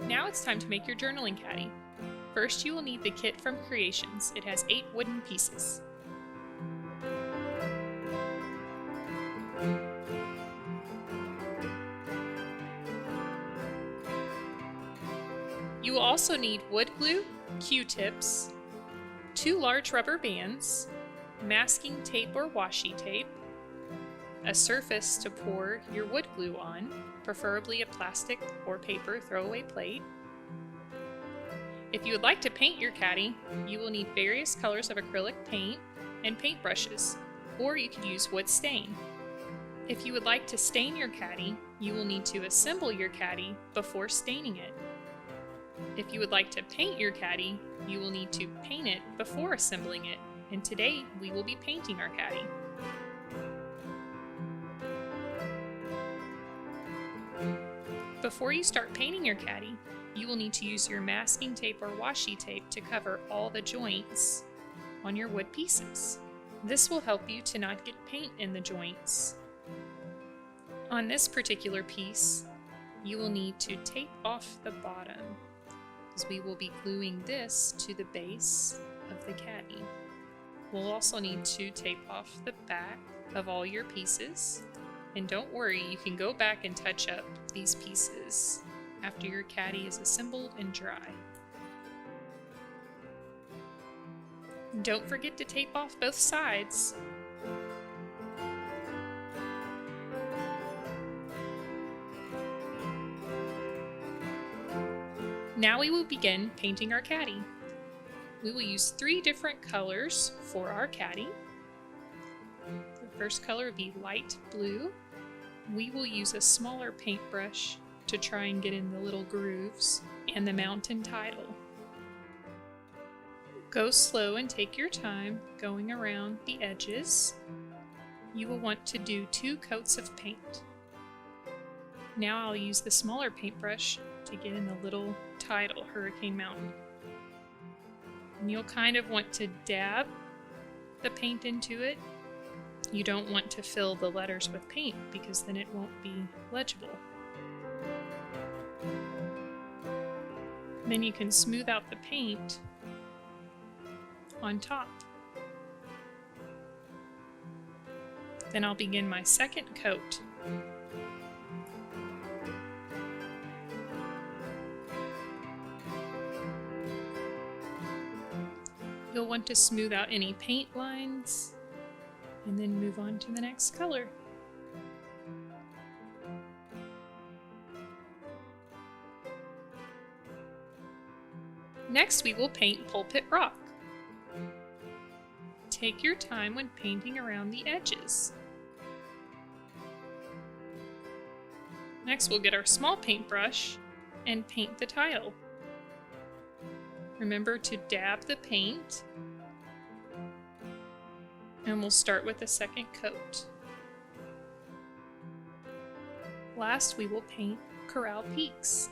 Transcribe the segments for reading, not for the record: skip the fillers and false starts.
Now it's time to make your journaling caddy. First, you will need the kit from Creations. It has 8 wooden pieces. You will also need wood glue, Q-tips, 2 large rubber bands, masking tape or washi tape, a surface to pour your wood glue on, preferably a plastic or paper throwaway plate. If you would like to paint your caddy, you will need various colors of acrylic paint and paintbrushes, or you could use wood stain. If you would like to stain your caddy, you will need to assemble your caddy before staining it. If you would like to paint your caddy, you will need to paint it before assembling it, and today we will be painting our caddy. Before you start painting your caddy, you will need to use your masking tape or washi tape to cover all the joints on your wood pieces. This will help you to not get paint in the joints. On this particular piece, you will need to tape off the bottom, as we will be gluing this to the base of the caddy. We'll also need to tape off the back of all your pieces. And don't worry, you can go back and touch up these pieces after your caddy is assembled and dry. Don't forget to tape off both sides. Now we will begin painting our caddy. We will use 3 different colors for our caddy. The first color will be light blue. We will use a smaller paintbrush to try and get in the little grooves and the mountain title. Go slow and take your time going around the edges. You will want to do 2 coats of paint. Now I'll use the smaller paintbrush to get in the little title, Hurricane Mountain. And you'll kind of want to dab the paint into it. You don't want to fill the letters with paint because then it won't be legible. Then you can smooth out the paint on top. Then I'll begin my second coat. You'll want to smooth out any paint lines and then move on to the next color. Next, we will paint Pulpit Rock. Take your time when painting around the edges. Next, we'll get our small paintbrush and paint the tile. Remember to dab the paint, and we'll start with the second coat. Last, we will paint Corral peaks.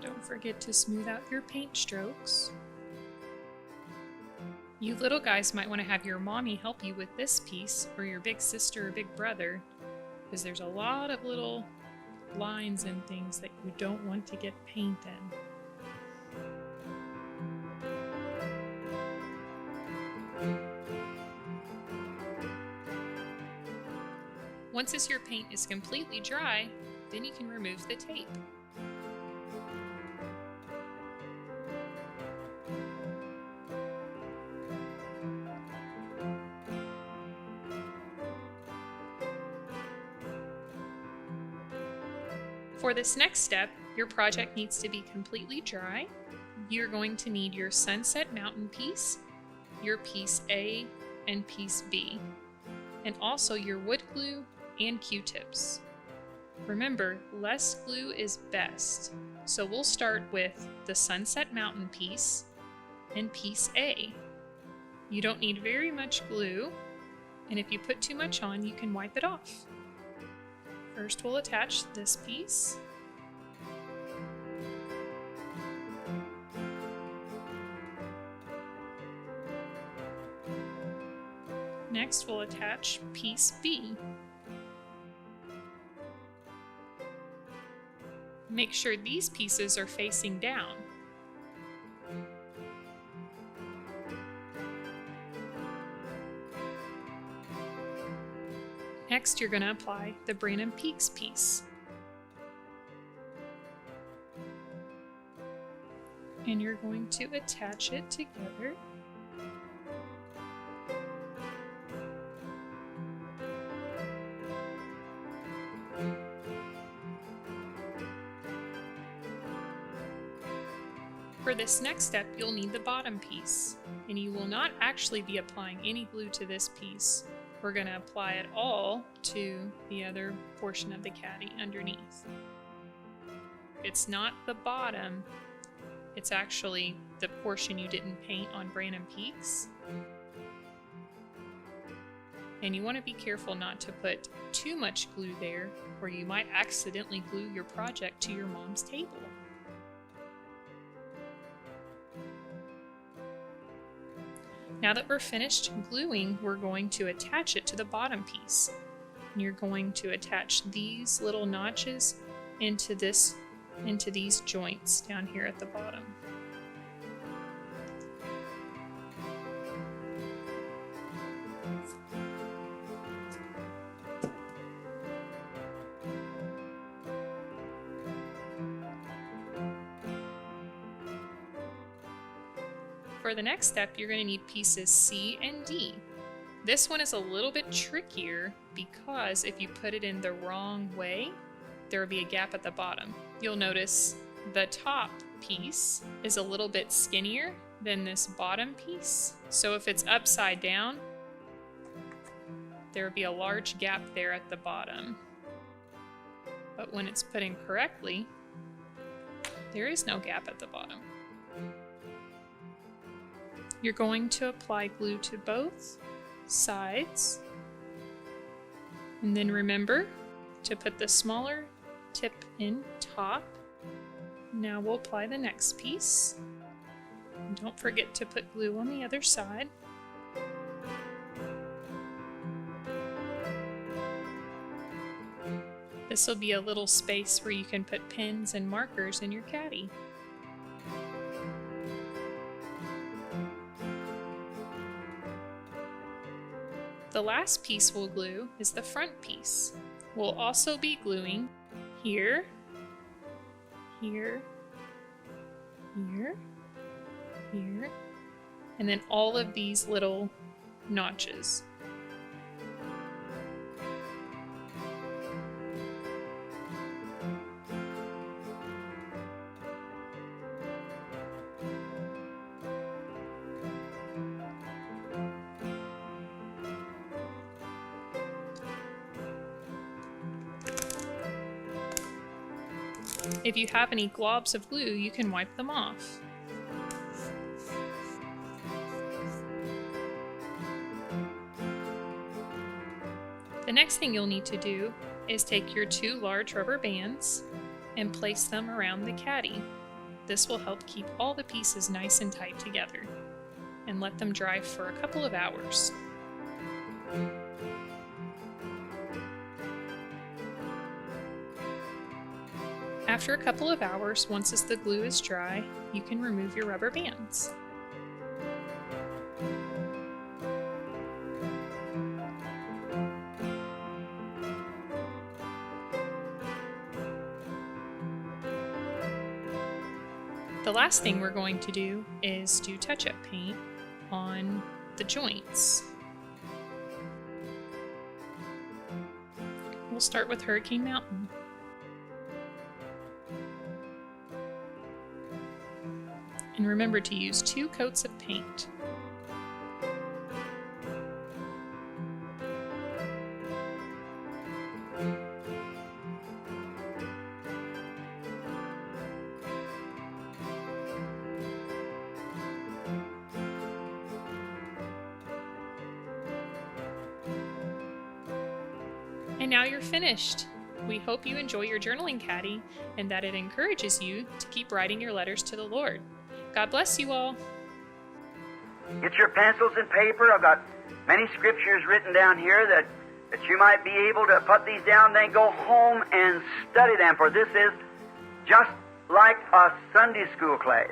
Don't forget to smooth out your paint strokes. You little guys might want to have your mommy help you with this piece, or your big sister or big brother, because there's a lot of little lines and things that you don't want to get paint in. Once your paint is completely dry, then you can remove the tape. For this next step, your project needs to be completely dry. You're going to need your Sunset Mountain piece, your piece A and piece B, and also your wood glue and Q-tips. Remember, less glue is best, so we'll start with the Sunset Mountain piece and piece A. You don't need very much glue, and if you put too much on, you can wipe it off. First, we'll attach this piece. Next, we'll attach piece B. Make sure these pieces are facing down. Next, you're going to apply the Brandon Peaks piece. And you're going to attach it together. For this next step, you'll need the bottom piece, and you will not actually be applying any glue to this piece. We're going to apply it all to the other portion of the caddy underneath. It's not the bottom, it's actually the portion you didn't paint on Brandon Peaks. And you want to be careful not to put too much glue there, or you might accidentally glue your project to your mom's table. Now that we're finished gluing, we're going to attach it to the bottom piece. And you're going to attach these little notches into these joints down here at the bottom. For the next step, you're going to need pieces C and D. This one is a little bit trickier because if you put it in the wrong way, there will be a gap at the bottom. You'll notice the top piece is a little bit skinnier than this bottom piece. So if it's upside down, there will be a large gap there at the bottom. But when it's put in correctly, there is no gap at the bottom. You're going to apply glue to both sides. And then remember to put the smaller tip in top. Now we'll apply the next piece. And don't forget to put glue on the other side. This will be a little space where you can put pens and markers in your caddy. The last piece we'll glue is the front piece. We'll also be gluing here, here, here, here, and then all of these little notches. If you have any globs of glue, you can wipe them off. The next thing you'll need to do is take your 2 large rubber bands and place them around the caddy. This will help keep all the pieces nice and tight together, and let them dry for a couple of hours. After a couple of hours, once the glue is dry, you can remove your rubber bands. The last thing we're going to do is do touch-up paint on the joints. We'll start with Hurricane Mountain. And remember to use 2 coats of paint. And now you're finished. We hope you enjoy your journaling caddy and that it encourages you to keep writing your letters to the Lord. God bless you all. Get your pencils and paper. I've got many scriptures written down here that you might be able to put these down, then go home and study them, for this is just like a Sunday school class.